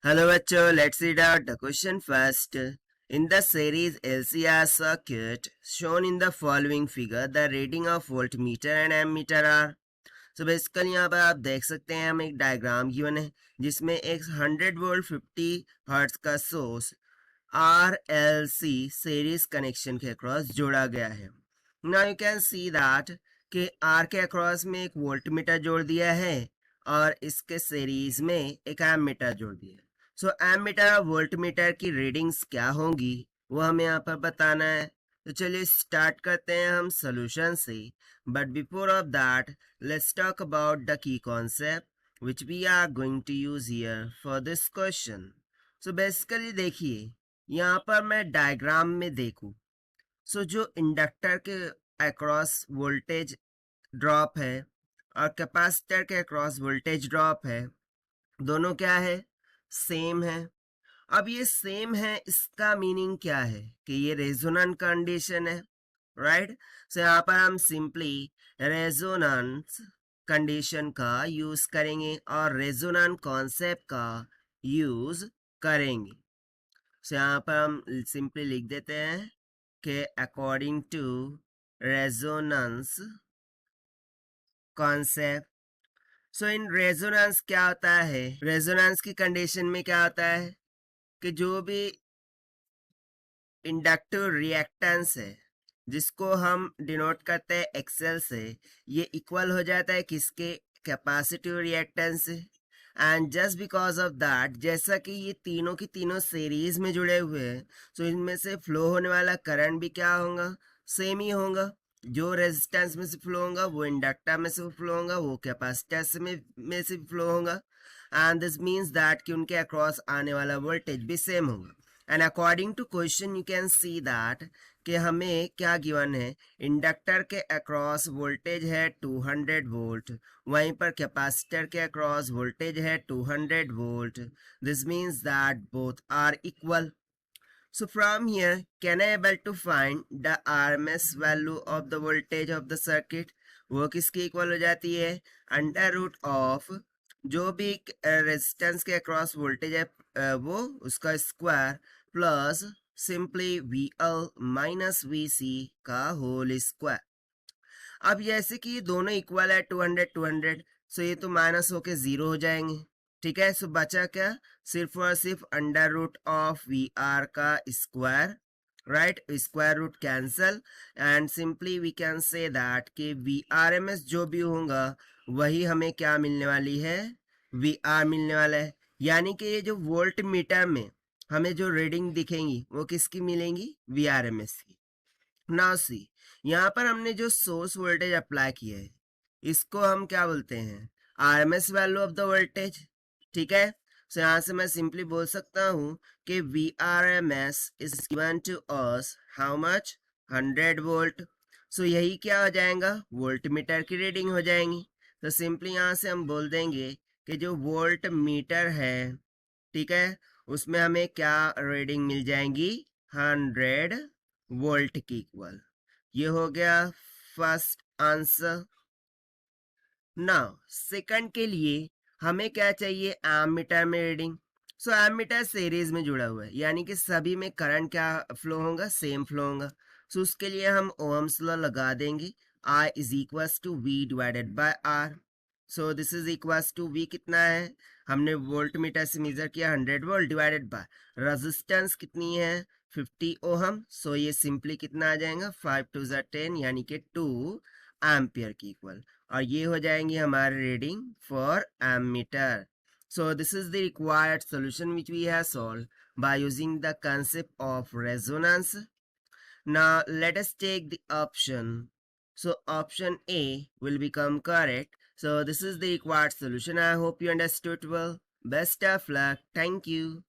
Hello bachcho, let's read out the question first. In the series LCR circuit shown in the following figure, the reading of voltmeter and ammeter are. So basically यहाँ पर आप देख सकते हैं, हम एक diagram given है जिसमें एक 100 वोल्ट 50 हर्ट्ज का सोर्स RLC सीरीज कनेक्शन के अक्रॉस जोड़ा गया है. Now you can see that कि R के अक्रॉस में एक वोल्टमीटर जोड़ दिया है और इसके सीरीज में एक एममीटर जोड़ दिया है. सो एममीटर और वोल्टमीटर की रीडिंग्स क्या होंगी वो हमें यहाँ पर बताना है. तो चलिए स्टार्ट करते हैं हम सोल्यूशन से. But before of that let's talk about the key concept which we are going to use here for this question. So basically देखिए, यहाँ पर मैं डायग्राम में देखूं, सो जो इंडक्टर के अक्रॉस वोल्टेज ड्रॉप है और कैपेसिटर के अक्रॉस वोल्टेज ड्रॉप है, दोनों क्या है, सेम है. अब ये सेम है, इसका मीनिंग क्या है कि ये रेजोनेंट कंडीशन है, राइट. सो यहाँ पर हम सिंपली रेजोनेंस कंडीशन का यूज करेंगे और रेजोनेंट कॉन्सेप्ट का यूज करेंगे. सो यहाँ पर हम सिंपली लिख देते हैं कि according to resonance concept. So in resonance क्या होता है, रेजोनेंस की कंडीशन में क्या होता है कि जो भी इंडक्टिव रिएक्टेंस है जिसको हम डिनोट करते हैं एक्सेल से, ये इक्वल हो जाता है किसके, कैपेसिटिव रिएक्टेंस से. And just because of that, जैसा कि ये तीनों की तीनों सीरीज में जुड़े हुए हैं, सो इनमें से फ्लो होने वाला करंट भी क्या होगा, सेम ही होगा. जो रेजिस्टेंस में से फ्लो होगा वो इंडक्टर में से फ्लो होगा, वो कैपेसिटर में से फ्लो होगा. एंड दिस मीन्स दैट कि उनके अक्रॉस आने वाला वोल्टेज भी सेम होगा. And according to question you can see that कि हमें क्या गिवन है, इंडक्टर के अक्रॉस वोल्टेज है 200 वोल्ट, वहीं पर कैपेसिटर के अक्रॉस वोल्टेज है 200 volt. This means that both are equal. So from here, can I able to find the RMS value of the voltage of the circuit? वो किसकी equal हो जाती है, अंडर रूट ऑफ जो भी resistance के across voltage है वो उसका square plus simply VL minus VC का होल स्क्वायर. अब जैसे कि ये दोनों इक्वल है 200, सो ये तो माइनस होके जीरो हो जाएंगे. ठीक है, सो बचा क्या, सिर्फ और सिर्फ अंडर रूट ऑफ VR का square, right. Square root cancel and simply we can say that कि VRMS जो भी होगा वही हमें क्या मिलने वाली है, VR मिलने वाला है. यानी कि ये जो वोल्ट मीटर में हमें जो रीडिंग दिखेंगी वो किसकी मिलेंगी, VRMS की. नाउ सी, यहाँ पर हमने जो सोर्स वोल्टेज अप्लाई किया है इसको हम क्या बोलते हैं, RMS value of the voltage. ठीक है, सो यहाँ से मैं सिंपली बोल सकता हूँ कि VRMS is given to us how much, 100 volt. So यही क्या हो जाएगा, वोल्ट मीटर की रीडिंग हो जाएंगी. तो सिंपली यहाँ से हम बोल देंगे कि जो वोल्ट मीटर है, ठीक है, उसमें हमें क्या रीडिंग मिल जाएंगी, 100 वोल्ट की इक्वल. ये हो गया फर्स्ट आंसर. नाउ सेकंड के लिए हमें क्या चाहिए, एमीटर में रीडिंग. सो एमीटर सीरीज में जुड़ा हुआ है, यानी कि सभी में करंट क्या फ्लो होगा, सेम फ्लो होगा. सो उसके लिए हम ओहम्स लॉ लगा देंगे, I is equal to V divided by R. So this is equal to V कितना है, हमने वोल्ट मीटर से मेजर किया 100 वोल्ट डिवाइडेड बाय रेजिस्टेंस कितनी है 50 ओहम. सो ये सिंपली कितना आ जाएगा, 5 2 10 यानी कि 2 एम्पियर की इक्वल. और ये हो जाएंगी हमारे reading for ammeter. So this is the required solution which we have solved by using the concept of resonance. Now let us take the option. So option A will become correct. So this is the required solution. I hope you understood well. Best of luck. Thank you.